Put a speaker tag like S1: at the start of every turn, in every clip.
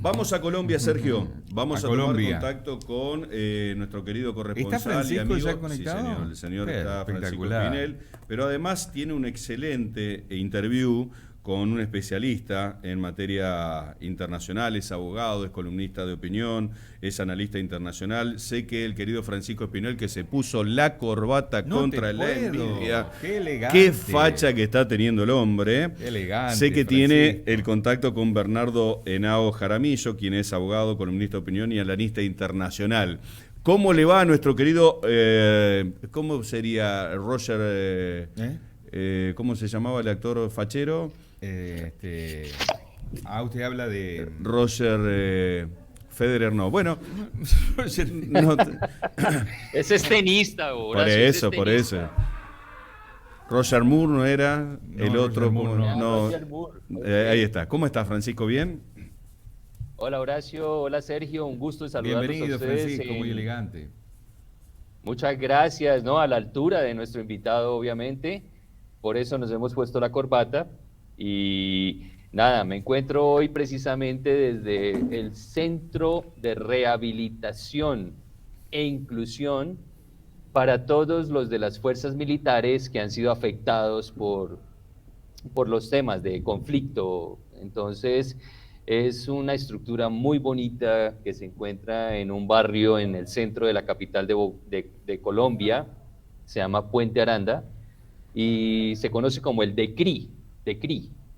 S1: Vamos a Colombia, Sergio. Vamos a tomar
S2: Colombia.
S1: contacto con nuestro querido corresponsal
S2: ¿Está Francisco
S1: y amigo.
S2: ya conectado?
S1: Sí, señor. El señor está Francisco
S2: Espectacular.
S1: Espinel, pero además tiene un excelente interview con un especialista en materia internacional, es abogado, es columnista de opinión, es analista internacional. Sé que el querido Francisco Espinel, que se puso la corbata
S2: No
S1: contra
S2: te
S1: la
S2: puedo.
S1: envidia.
S2: Qué elegante.
S1: Qué facha que está teniendo el hombre.
S2: Qué elegante,
S1: Sé que
S2: Francisco.
S1: tiene el contacto con Bernardo Henao Jaramillo, quien es abogado, columnista de opinión y analista internacional. ¿Cómo le va a nuestro querido, cómo sería Roger, cómo se llamaba el actor fachero?
S2: Usted habla de...
S1: Roger Federer, no. Bueno,
S2: no,
S3: ese es tenista, Horacio,
S1: por eso. Roger Moore no era,
S2: No,
S1: el otro,
S2: Moore,
S1: no.
S3: Roger Moore.
S1: Ahí está. ¿Cómo está, Francisco? ¿Bien?
S3: Hola, Horacio. Hola, Sergio. Un gusto de saludarlos
S2: Bienvenido,
S3: a ustedes.
S2: Francisco, muy elegante.
S3: Muchas gracias, ¿no? A la altura de nuestro invitado, obviamente. Por eso nos hemos puesto la corbata. Y nada, me encuentro hoy precisamente desde el Centro de Rehabilitación e Inclusión para todos los de las fuerzas militares que han sido afectados por los temas de conflicto. Entonces, es una estructura muy bonita que se encuentra en un barrio en el centro de la capital de Colombia, se llama Puente Aranda, y se conoce como el DECRI,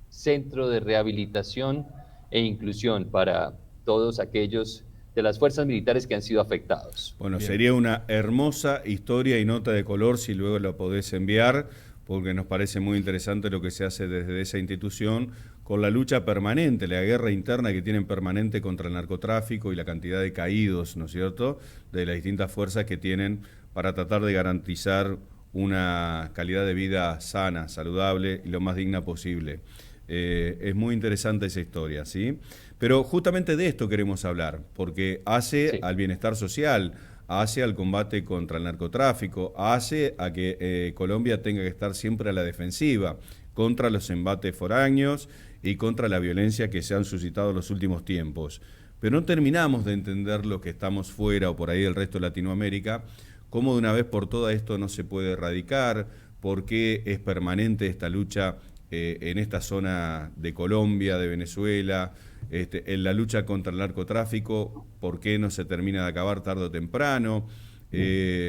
S3: Centro de Rehabilitación e Inclusión para todos aquellos de las fuerzas militares que han sido afectados.
S1: Bueno,
S2: Bien.
S1: sería una hermosa historia y nota de color si luego lo podés enviar, porque nos parece muy interesante lo que se hace desde esa institución con la lucha permanente, la guerra interna que tienen permanente contra el narcotráfico y la cantidad de caídos, ¿no es cierto?, de las distintas fuerzas que tienen para tratar de garantizar una calidad de vida sana, saludable y lo más digna posible. Es muy interesante esa historia, ¿sí? Pero justamente de esto queremos hablar, porque hace al bienestar social, hace al combate contra el narcotráfico, hace a que Colombia tenga que estar siempre a la defensiva contra los embates foráneos y contra la violencia que se han suscitado en los últimos tiempos. Pero no terminamos de entender lo que estamos fuera o por ahí del resto de Latinoamérica, cómo de una vez por todas esto no se puede erradicar, por qué es permanente esta lucha en esta zona de Colombia, de Venezuela, en la lucha contra el narcotráfico, por qué no se termina de acabar tarde o temprano.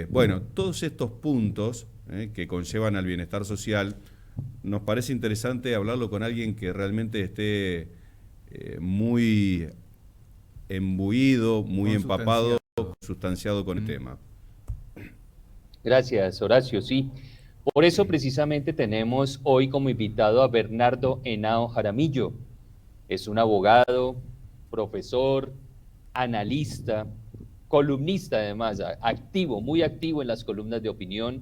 S1: Bueno, todos estos puntos que conllevan al bienestar social, nos parece interesante hablarlo con alguien que realmente esté muy embuido, muy empapado, sustanciado con el tema.
S3: Gracias, Horacio. Sí, por eso precisamente tenemos hoy como invitado a Bernardo Henao Jaramillo. Es un abogado, profesor, analista, columnista además, activo, muy activo en las columnas de opinión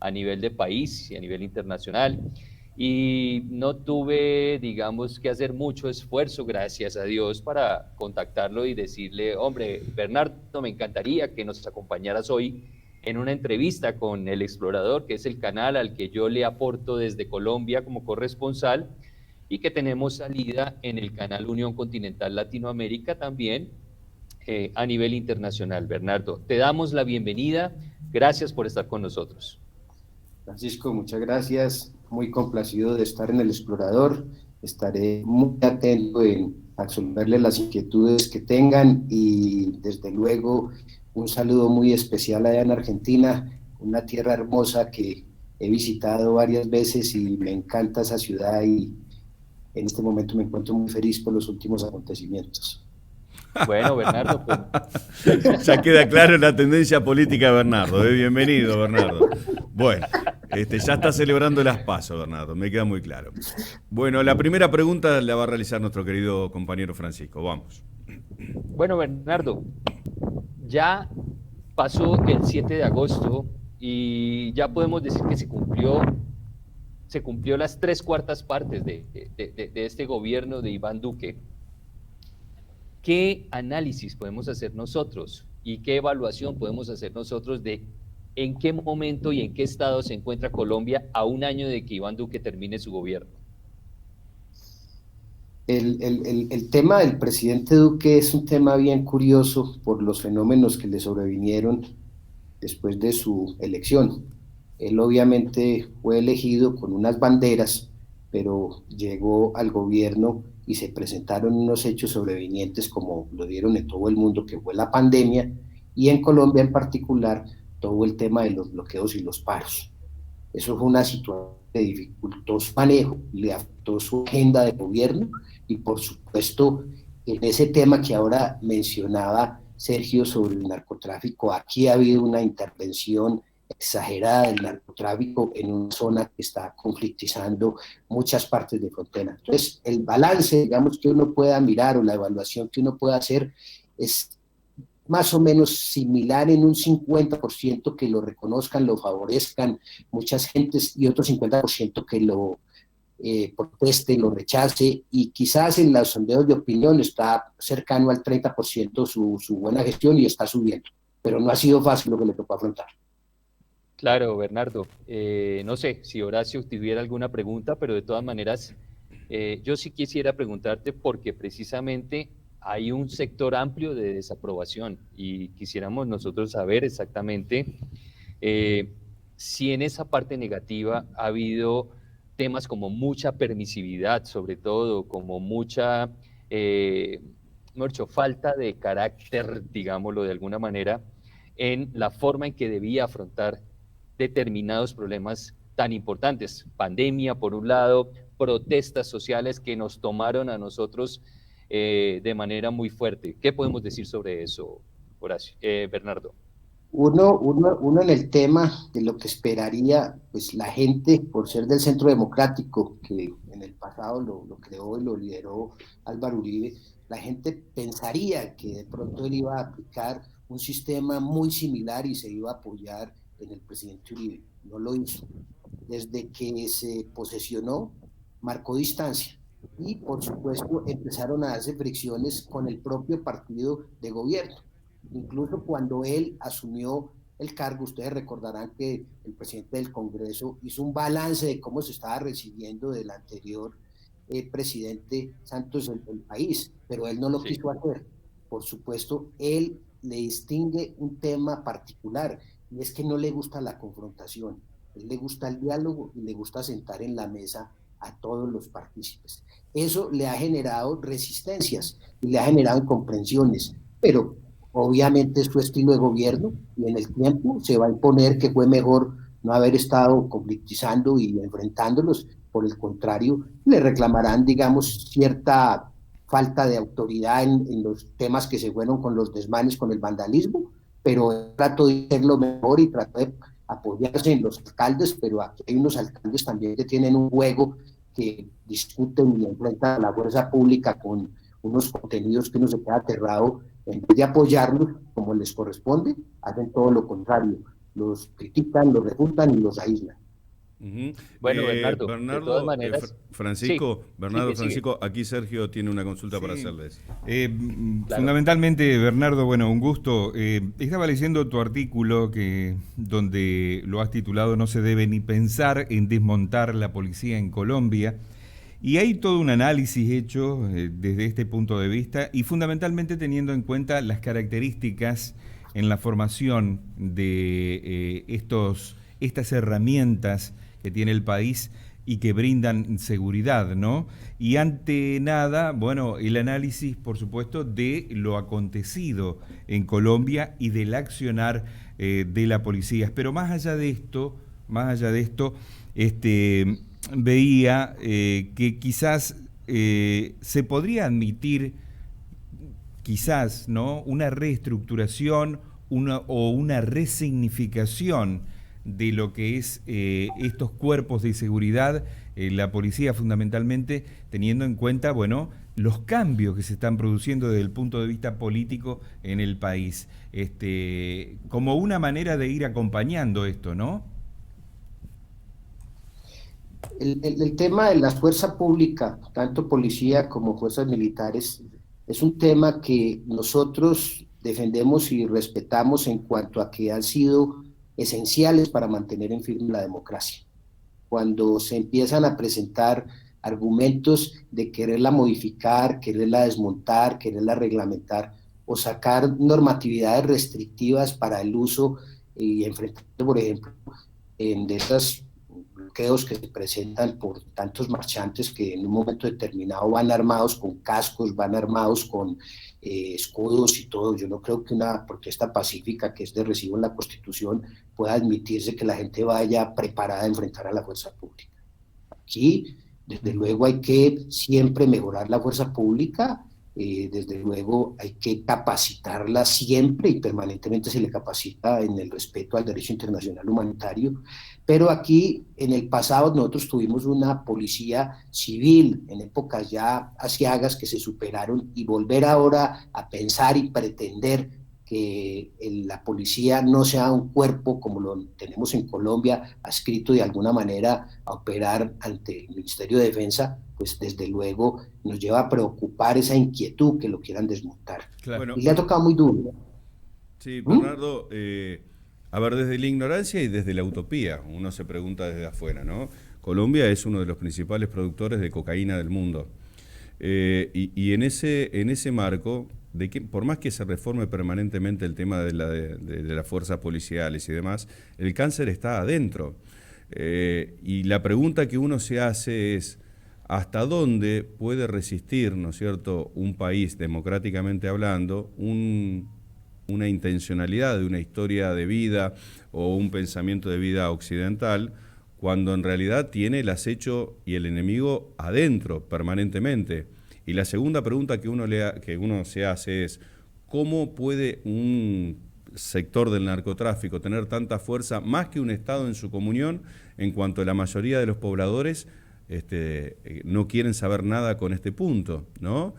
S3: a nivel de país y a nivel internacional. Y no tuve, digamos, que hacer mucho esfuerzo, gracias a Dios, para contactarlo y decirle, hombre, Bernardo, me encantaría que nos acompañaras hoy en una entrevista con El Explorador, que es el canal al que yo le aporto desde Colombia como corresponsal, y que tenemos salida en el canal Unión Continental Latinoamérica también a nivel internacional. Bernardo, te damos la bienvenida. Gracias por estar con nosotros.
S4: Francisco, muchas gracias. Muy complacido de estar en El Explorador. Estaré muy atento en absolverle las inquietudes que tengan y desde luego un saludo muy especial allá en Argentina, una tierra hermosa que he visitado varias veces y me encanta esa ciudad y en este momento me encuentro muy feliz por los últimos acontecimientos.
S3: Bueno, Bernardo,
S1: pues... Ya queda claro la tendencia política de Bernardo. Bienvenido, Bernardo. Bueno, ya está celebrando las PASO, Bernardo, me queda muy claro. Bueno, la primera pregunta la va a realizar nuestro querido compañero Francisco. Vamos.
S3: Bueno, Bernardo, ya pasó el 7 de agosto y ya podemos decir que se cumplió las 3/4 partes de este gobierno de Iván Duque. ¿Qué análisis podemos hacer nosotros y qué evaluación podemos hacer nosotros de en qué momento y en qué estado se encuentra Colombia a un año de que Iván Duque termine su gobierno?
S4: El tema del presidente Duque es un tema bien curioso por los fenómenos que le sobrevinieron después de su elección. Él obviamente fue elegido con unas banderas, pero llegó al gobierno y se presentaron unos hechos sobrevinientes como lo dieron en todo el mundo, que fue la pandemia, y en Colombia en particular todo el tema de los bloqueos y los paros. Eso fue una situación que dificultó su manejo, le afectó su agenda de gobierno y por supuesto en ese tema que ahora mencionaba Sergio sobre el narcotráfico, aquí ha habido una intervención exagerada del narcotráfico en una zona que está conflictizando muchas partes de frontera. Entonces, el balance, digamos, que uno pueda mirar o la evaluación que uno pueda hacer es más o menos similar en un 50% que lo reconozcan, lo favorezcan muchas gentes y otro 50% que lo proteste, lo rechace y quizás en los sondeos de opinión está cercano al 30% su buena gestión y está subiendo, pero no ha sido fácil lo que le tocó afrontar.
S3: Claro, Bernardo. No sé si Horacio tuviera alguna pregunta, pero de todas maneras, yo sí quisiera preguntarte porque precisamente hay un sector amplio de desaprobación y quisiéramos nosotros saber exactamente si en esa parte negativa ha habido temas como mucha permisividad, sobre todo, como mucha, falta de carácter, digámoslo de alguna manera, en la forma en que debía afrontar determinados problemas tan importantes. Pandemia, por un lado, protestas sociales que nos tomaron a nosotros de manera muy fuerte. ¿Qué podemos decir sobre eso, Horacio? Bernardo?
S4: Uno en el tema de lo que esperaría, pues la gente, por ser del Centro Democrático, que en el pasado lo creó y lo lideró Álvaro Uribe, la gente pensaría que de pronto él iba a aplicar un sistema muy similar y se iba a apoyar en el presidente Uribe. No lo hizo. Desde que se posesionó, marcó distancia. Y, por supuesto, empezaron a darse fricciones con el propio partido de gobierno. Incluso cuando él asumió el cargo, ustedes recordarán que el presidente del Congreso hizo un balance de cómo se estaba recibiendo del anterior presidente Santos el país, pero él no lo quiso hacer. Por supuesto, él le distingue un tema particular, y es que no le gusta la confrontación, él le gusta el diálogo y le gusta sentar en la mesa a todos los partícipes. Eso le ha generado resistencias y le ha generado incomprensiones, pero obviamente es su estilo de gobierno y en el tiempo se va a imponer que fue mejor no haber estado conflictizando y enfrentándolos. Por el contrario, le reclamarán, digamos, cierta falta de autoridad en los temas que se fueron con los desmanes, con el vandalismo, pero trato de hacerlo mejor y trato de apoyarse en los alcaldes, pero aquí hay unos alcaldes también que tienen un juego que discuten y enfrentan a la fuerza pública con unos contenidos que uno se queda aterrado. En vez de apoyarlos como les corresponde, hacen todo lo contrario, los critican, los refutan y los aíslan.
S3: Bueno, Bernardo, de todas maneras...
S1: Francisco,
S3: sí,
S1: Bernardo,
S3: sigue,
S1: Francisco,
S3: sigue.
S1: Aquí Sergio tiene una consulta para hacerles.
S2: Claro. Fundamentalmente, Bernardo, bueno, un gusto. Estaba leyendo tu artículo donde lo has titulado "No se debe ni pensar en desmontar la policía en Colombia". Y hay todo un análisis hecho desde este punto de vista y fundamentalmente teniendo en cuenta las características en la formación de estas herramientas que tiene el país y que brindan seguridad, ¿no? Y ante nada, bueno, el análisis, por supuesto, de lo acontecido en Colombia y del accionar de la policía. Pero más allá de esto, veía que quizás se podría admitir, quizás, ¿no?, una reestructuración o una resignificación de lo que es estos cuerpos de seguridad, la policía fundamentalmente, teniendo en cuenta, bueno, los cambios que se están produciendo desde el punto de vista político en el país, como una manera de ir acompañando esto, ¿no?
S4: El tema de la fuerza pública, tanto policía como fuerzas militares, es un tema que nosotros defendemos y respetamos en cuanto a que han sido esenciales para mantener en firme la democracia. Cuando se empiezan a presentar argumentos de quererla modificar, quererla desmontar, quererla reglamentar o sacar normatividades restrictivas para el uso y enfrentando, por ejemplo, de estos bloqueos que se presentan por tantos marchantes que en un momento determinado van armados con cascos, van armados con escudos y todo. Yo no creo que una protesta pacífica que es de recibo en la Constitución pueda admitirse que la gente vaya preparada a enfrentar a la fuerza pública. Aquí, desde luego, hay que siempre mejorar la fuerza pública. Desde luego hay que capacitarla siempre y permanentemente se le capacita en el respeto al derecho internacional humanitario, pero aquí en el pasado nosotros tuvimos una policía civil en épocas ya aciagas que se superaron, y volver ahora a pensar y pretender que la policía no sea un cuerpo como lo tenemos en Colombia, adscrito de alguna manera a operar ante el Ministerio de Defensa, pues desde luego nos lleva a preocupar esa inquietud que lo quieran desmontar.
S1: Claro. Bueno,
S4: y le ha tocado muy duro.
S1: Sí, Bernardo, a ver, desde la ignorancia y desde la utopía, uno se pregunta desde afuera, ¿no? Colombia es uno de los principales productores de cocaína del mundo. Y en ese marco, por más que se reforme permanentemente el tema de las fuerzas policiales y demás, el cáncer está adentro. Y la pregunta que uno se hace es, ¿hasta dónde puede resistir, ¿no es cierto?, un país, democráticamente hablando, una intencionalidad de una historia de vida o un pensamiento de vida occidental, cuando en realidad tiene el acecho y el enemigo adentro permanentemente? Y la segunda pregunta que uno se hace es, ¿cómo puede un sector del narcotráfico tener tanta fuerza, más que un Estado en su comunión, en cuanto a la mayoría de los pobladores no quieren saber nada con este punto, ¿no?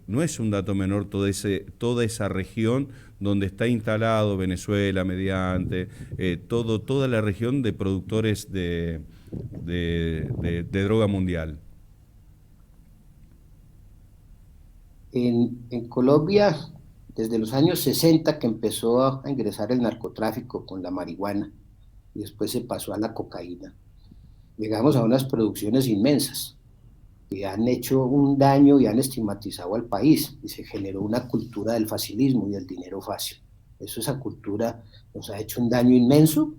S1: No es un dato menor toda esa región donde está instalado Venezuela mediante, toda la región de productores de droga mundial.
S4: En Colombia, desde los años 60 que empezó a ingresar el narcotráfico con la marihuana y después se pasó a la cocaína, llegamos a unas producciones inmensas que han hecho un daño y han estigmatizado al país, y se generó una cultura del facilismo y del dinero fácil. Esa cultura nos ha hecho un daño inmenso,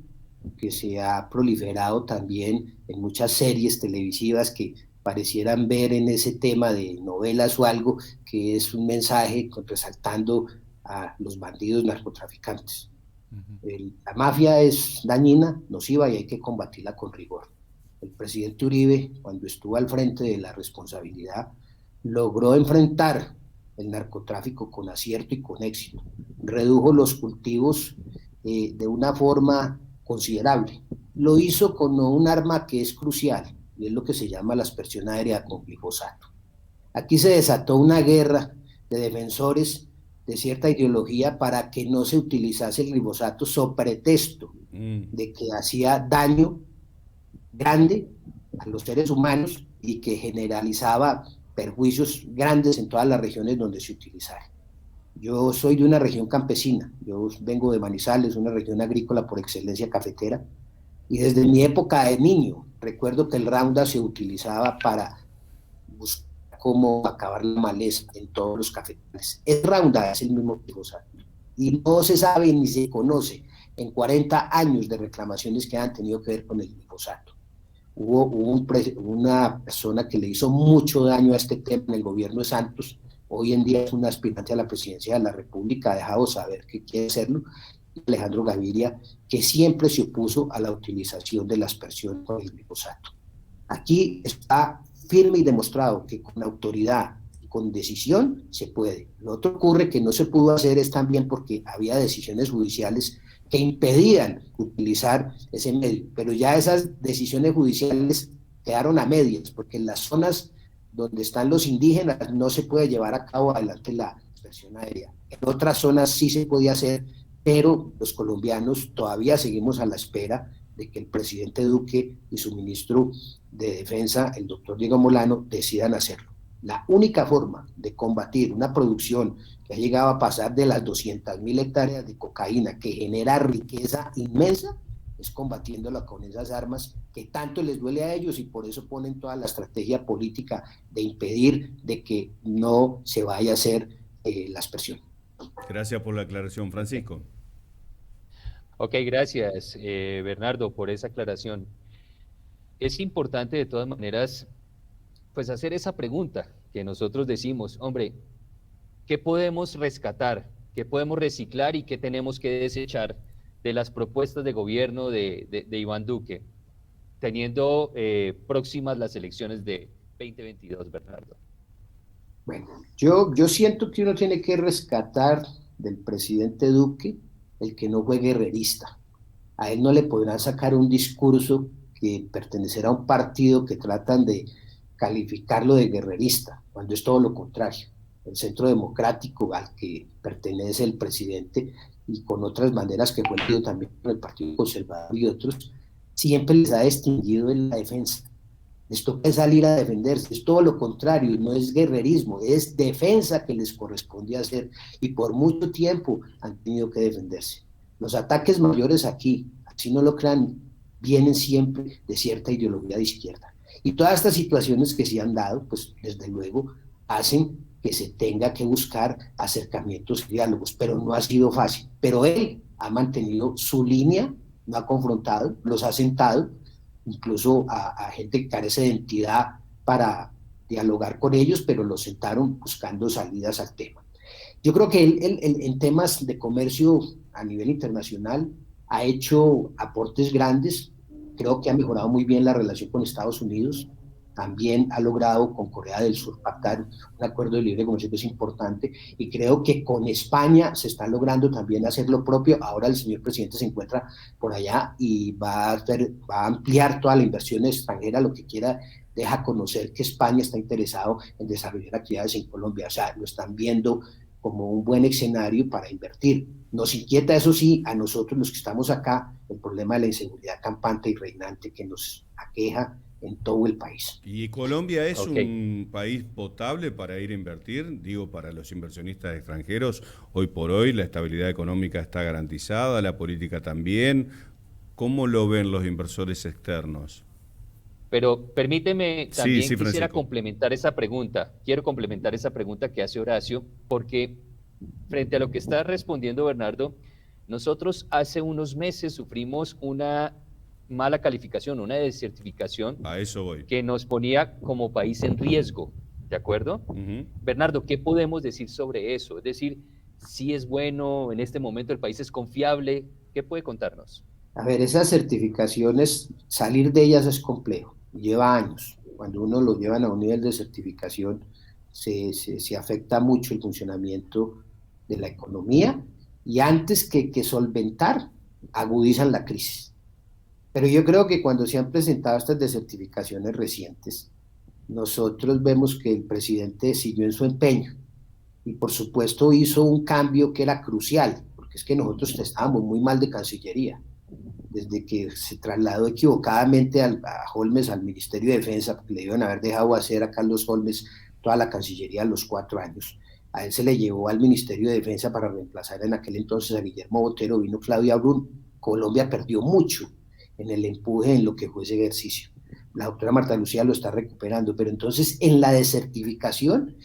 S4: que se ha proliferado también en muchas series televisivas que parecieran ver en ese tema de novelas o algo, que es un mensaje resaltando a los bandidos narcotraficantes. La mafia es dañina, nociva, y hay que combatirla con rigor. El presidente Uribe, cuando estuvo al frente de la responsabilidad, logró enfrentar el narcotráfico con acierto y con éxito. Redujo los cultivos de una forma considerable. Lo hizo con un arma que es crucial, y es lo que se llama la aspersión aérea con glifosato. Aquí se desató una guerra de defensores de cierta ideología para que no se utilizase el glifosato, so pretexto de que hacía daño grande a los seres humanos y que generalizaba perjuicios grandes en todas las regiones donde se utilizara. Yo soy de una región campesina, yo vengo de Manizales, una región agrícola por excelencia cafetera, y desde mi época de niño recuerdo que el Roundup se utilizaba para buscar cómo acabar la maleza en todos los cafetales. El Roundup es el mismo glifosato y no se sabe ni se conoce en 40 años de reclamaciones que han tenido que ver con el glifosato. Hubo una persona que le hizo mucho daño a este tema en el gobierno de Santos, hoy en día es un aspirante a la presidencia de la República, ha dejado saber que quiere serlo, Alejandro Gaviria, que siempre se opuso a la utilización de la aspersión con el glifosato. Aquí está firme y demostrado que con autoridad y con decisión se puede. Lo otro ocurre que no se pudo hacer es también porque había decisiones judiciales que impedían utilizar ese medio, pero ya esas decisiones judiciales quedaron a medias, porque en las zonas donde están los indígenas no se puede llevar a cabo adelante la aspersión aérea. En otras zonas sí se podía hacer, pero los colombianos todavía seguimos a la espera de que el presidente Duque y su ministro de Defensa, el doctor Diego Molano, decidan hacerlo. La única forma de combatir una producción que ha llegado a pasar de las 200.000 hectáreas de cocaína, que genera riqueza inmensa, es combatiéndola con esas armas que tanto les duele a ellos, y por eso ponen toda la estrategia política de impedir de que no se vaya a hacer la aspersión.
S1: Gracias por la aclaración, Francisco.
S3: Ok, gracias, Bernardo, por esa aclaración. Es importante de todas maneras, pues hacer esa pregunta que nosotros decimos, hombre, ¿qué podemos rescatar? ¿Qué podemos reciclar y qué tenemos que desechar de las propuestas de gobierno de Iván Duque, teniendo próximas las elecciones de 2022, Bernardo?
S4: Bueno, yo siento que uno tiene que rescatar del presidente Duque el que no fue guerrerista. A él no le podrán sacar un discurso que pertenecerá a un partido que tratan de calificarlo de guerrerista, cuando es todo lo contrario. El Centro Democrático al que pertenece el presidente, y con otras maneras que fue elegido también por el Partido Conservador y otros, siempre les ha distinguido en la defensa. Les toca salir a defenderse, es todo lo contrario, no es guerrerismo, es defensa que les corresponde hacer, y por mucho tiempo han tenido que defenderse. Los ataques mayores aquí, así no lo crean, vienen siempre de cierta ideología de izquierda. Y todas estas situaciones que se han dado, pues desde luego, hacen que se tenga que buscar acercamientos y diálogos, pero no ha sido fácil. Pero él ha mantenido su línea, no ha confrontado, los ha sentado, incluso a gente que carece de entidad para dialogar con ellos, pero los sentaron buscando salidas al tema. Yo creo que él en temas de comercio a nivel internacional ha hecho aportes grandes, creo que ha mejorado muy bien la relación con Estados Unidos, también ha logrado con Corea del Sur pactar un acuerdo de libre comercio que es importante, y creo que con España se está logrando también hacer lo propio. Ahora el señor presidente se encuentra por allá y va a ampliar toda la inversión extranjera, lo que quiera, deja conocer que España está interesado en desarrollar actividades en Colombia, o sea, lo están viendo como un buen escenario para invertir. Nos inquieta, eso sí, a nosotros los que estamos acá, el problema de la inseguridad campante y reinante que nos aqueja en todo el país.
S1: ¿Y Colombia es
S3: Okay.
S1: un país potable para ir a invertir? Digo, para los inversionistas extranjeros, hoy por hoy la estabilidad económica está garantizada, la política también. ¿Cómo lo ven los inversores externos?
S3: Pero permíteme, también
S1: Sí,
S3: quisiera
S1: Francisco.
S3: complementar esa pregunta. Quiero complementar esa pregunta que hace Horacio, porque frente a lo que está respondiendo Bernardo, nosotros hace unos meses sufrimos una mala calificación, una desertificación
S1: A eso voy.
S3: que nos ponía como país en riesgo, ¿de acuerdo? Bernardo, ¿qué podemos decir sobre eso? Es decir, si es bueno, en este momento el país es confiable, ¿qué puede contarnos?
S4: A ver, esas certificaciones, salir de ellas es complejo, lleva años. Cuando uno lo llevan a un nivel de certificación, se afecta mucho el funcionamiento de la economía, y antes que solventar, agudizan la crisis. Pero yo creo que cuando se han presentado estas desertificaciones recientes, nosotros vemos que el presidente siguió en su empeño y por supuesto hizo un cambio que era crucial, porque es que nosotros estábamos muy mal de Cancillería. Desde que se trasladó equivocadamente a Holmes al Ministerio de Defensa, porque le iban a haber dejado hacer a Carlos Holmes toda la Cancillería a los 4 años. A él se le llevó al Ministerio de Defensa para reemplazar en aquel entonces a Guillermo Botero, vino Claudia Brun. Colombia perdió mucho en el empuje en lo que fue ese ejercicio. La doctora Marta Lucía lo está recuperando, pero entonces en la desertificación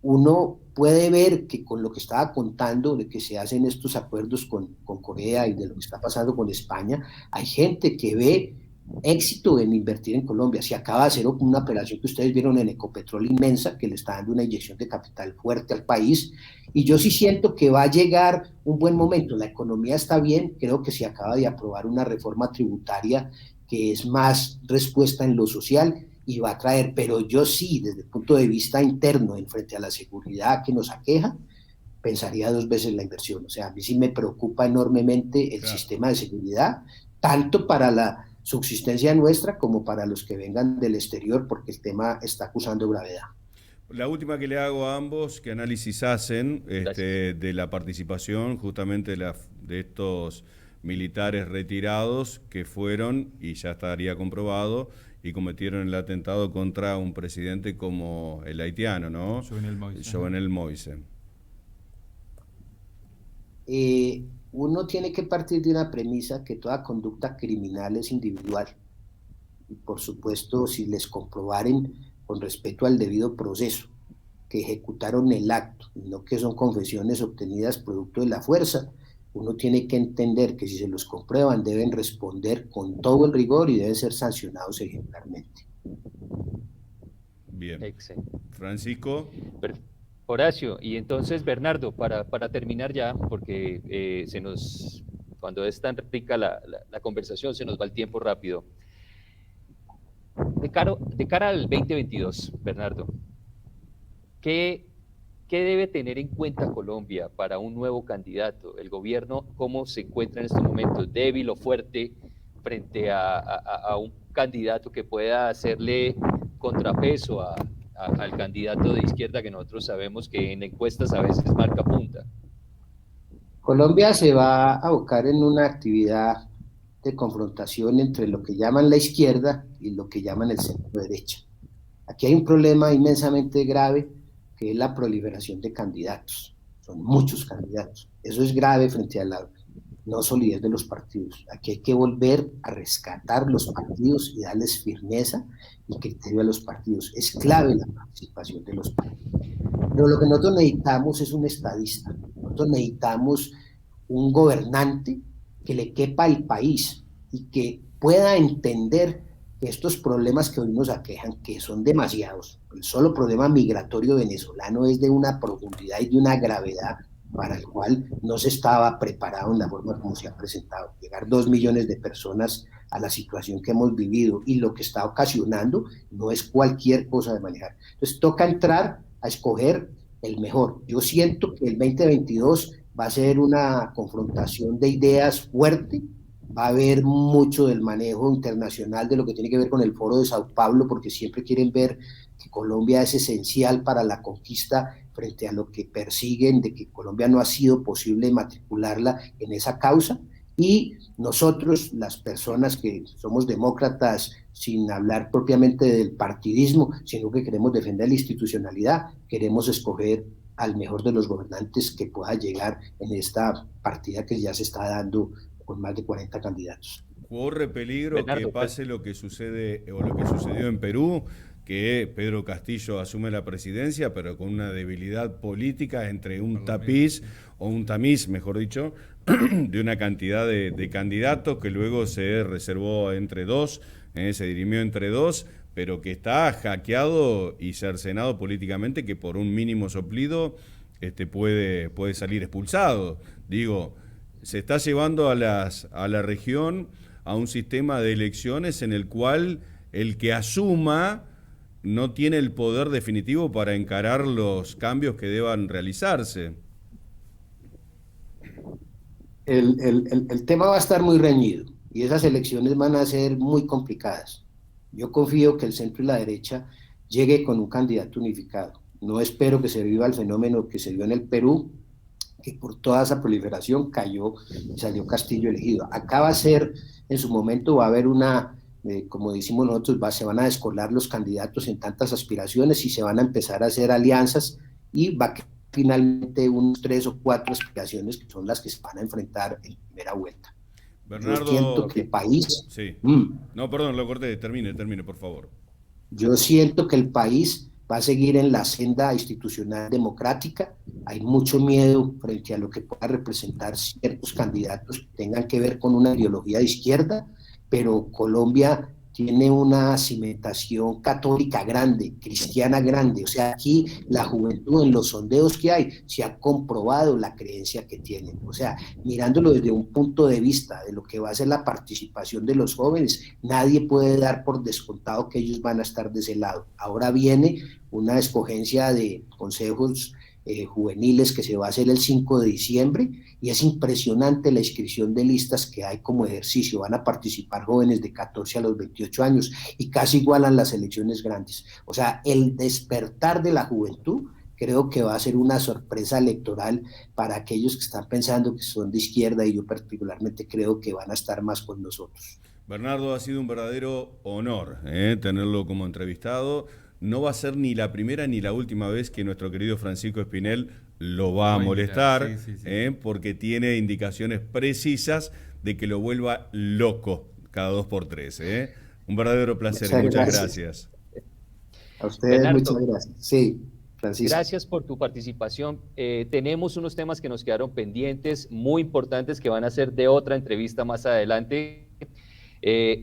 S4: uno puede ver que con lo que estaba contando de que se hacen estos acuerdos con Corea y de lo que está pasando con España, hay gente que ve éxito en invertir en Colombia. Se acaba de hacer una operación que ustedes vieron en Ecopetrol inmensa, que le está dando una inyección de capital fuerte al país, y yo sí siento que va a llegar un buen momento. La economía está bien, creo que se acaba de aprobar una reforma tributaria que es más respuesta en lo social y va a traer, pero yo sí, desde el punto de vista interno, en frente a la seguridad que nos aqueja, pensaría 2 veces la inversión. O sea, a mí sí me preocupa enormemente el sistema de seguridad, tanto para la subsistencia nuestra como para los que vengan del exterior, porque el tema está acusando gravedad.
S1: La última que le hago a ambos, ¿qué análisis hacen de la participación justamente de estos militares retirados que fueron, y ya estaría comprobado, y cometieron el atentado contra un presidente como el haitiano, ¿no? Jovenel Moïse.
S4: Uno tiene que partir de una premisa que toda conducta criminal es individual. Y por supuesto, si les comprobaren con respecto al debido proceso que ejecutaron el acto, y no que son confesiones obtenidas producto de la fuerza, uno tiene que entender que si se los comprueban deben responder con todo el rigor y deben ser sancionados ejemplarmente.
S1: Bien.
S3: Excelente.
S1: Francisco.
S3: Horacio, y entonces Bernardo, para terminar ya, porque cuando es tan rica la conversación, se nos va el tiempo rápido. De cara al 2022, Bernardo, ¿qué debe tener en cuenta Colombia para un nuevo candidato? ¿El gobierno cómo se encuentra en estos momentos? ¿Débil o fuerte frente a un candidato que pueda hacerle contrapeso al candidato de izquierda que nosotros sabemos que en encuestas a veces marca punta?
S4: Colombia se va a abocar en una actividad de confrontación entre lo que llaman la izquierda y lo que llaman el centro derecha. Aquí hay un problema inmensamente grave que es la proliferación de candidatos. Son muchos candidatos. Eso es grave frente a la no solidez de los partidos. Aquí hay que volver a rescatar los partidos y darles firmeza y criterio a los partidos. Es clave la participación de los partidos. Pero lo que nosotros necesitamos es un estadista. Nosotros necesitamos un gobernante que le quepa al país y que pueda entender que estos problemas que hoy nos aquejan, que son demasiados, el solo problema migratorio venezolano es de una profundidad y de una gravedad para el cual no se estaba preparado en la forma como se ha presentado. Llegar 2 millones de personas a la situación que hemos vivido y lo que está ocasionando no es cualquier cosa de manejar. Entonces toca entrar a escoger el mejor. Yo siento que el 2022 va a ser una confrontación de ideas fuerte, va a haber mucho del manejo internacional de lo que tiene que ver con el Foro de Sao Paulo, porque siempre quieren ver que Colombia es esencial para la conquista frente a lo que persiguen, de que Colombia no ha sido posible matricularla en esa causa, y nosotros, las personas que somos demócratas, sin hablar propiamente del partidismo, sino que queremos defender la institucionalidad, queremos escoger al mejor de los gobernantes que pueda llegar en esta partida que ya se está dando con más de 40 candidatos.
S1: ¿Corre peligro
S3: Bernardo,
S1: que pase lo que sucede o lo que sucedió en Perú, que Pedro Castillo asume la presidencia, pero con una debilidad política entre un tapiz, o un tamiz, mejor dicho, de una cantidad de candidatos que luego se reservó entre dos, se dirimió entre dos, pero que está hackeado y cercenado políticamente, que por un mínimo soplido puede salir expulsado? Digo, se está llevando a la región a un sistema de elecciones en el cual el que asuma no tiene el poder definitivo para encarar los cambios que deban realizarse.
S4: El tema va a estar muy reñido y esas elecciones van a ser muy complicadas. Yo confío que el centro y la derecha llegue con un candidato unificado. No espero que se viva el fenómeno que se vio en el Perú, que por toda esa proliferación cayó y salió Castillo elegido. Acá va a ser, en su momento va a haber como decimos nosotros, se van a descolar los candidatos en tantas aspiraciones y se van a empezar a hacer alianzas y va a quedar finalmente unos 3 o 4 aspiraciones que son las que se van a enfrentar en primera vuelta.
S1: Bernardo,
S4: yo siento que el país...
S1: Sí. No, perdón, lo corté, termine, por favor.
S4: Yo siento que el país va a seguir en la senda institucional democrática. Hay mucho miedo frente a lo que pueda representar ciertos candidatos que tengan que ver con una ideología de izquierda, pero Colombia tiene una cimentación católica grande, cristiana grande, o sea, aquí la juventud en los sondeos que hay se ha comprobado la creencia que tienen, o sea, mirándolo desde un punto de vista de lo que va a ser la participación de los jóvenes, nadie puede dar por descontado que ellos van a estar de ese lado. Ahora viene una escogencia de consejos juveniles que se va a hacer el 5 de diciembre y es impresionante la inscripción de listas que hay como ejercicio. Van a participar jóvenes de 14 a los 28 años y casi igualan las elecciones grandes. O sea, el despertar de la juventud creo que va a ser una sorpresa electoral para aquellos que están pensando que son de izquierda, y yo particularmente creo que van a estar más con nosotros.
S1: Bernardo, ha sido un verdadero honor tenerlo como entrevistado. No va a ser ni la primera ni la última vez que nuestro querido Francisco Espinel lo va a molestar,
S2: sí.
S1: porque tiene indicaciones precisas de que lo vuelva loco cada 2 por 3. Un verdadero placer y muchas gracias.
S4: A ustedes
S3: Bernardo,
S4: muchas gracias. Sí, Francisco.
S3: gracias por tu participación. Tenemos unos temas que nos quedaron pendientes, muy importantes, que van a ser de otra entrevista más adelante.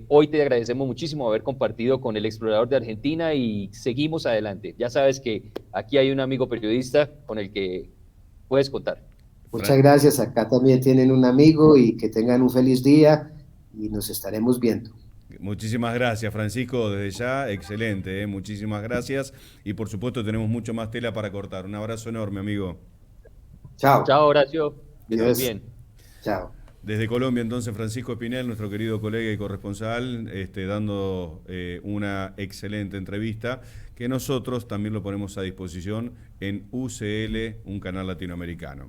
S3: Hoy te agradecemos muchísimo haber compartido con el explorador de Argentina y seguimos adelante. Ya sabes que aquí hay un amigo periodista con el que puedes contar.
S4: Muchas gracias. Acá también tienen un amigo y que tengan un feliz día y nos estaremos viendo.
S1: Muchísimas gracias, Francisco, desde ya, excelente, muchísimas gracias y por supuesto tenemos mucho más tela para cortar. Un abrazo enorme, amigo.
S4: Chao.
S3: Chao, Horacio, que estés
S4: Dios.
S3: bien.
S4: Chao.
S1: Desde Colombia, entonces, Francisco Espinel, nuestro querido colega y corresponsal, dando una excelente entrevista que nosotros también lo ponemos a disposición en UCL, un canal latinoamericano.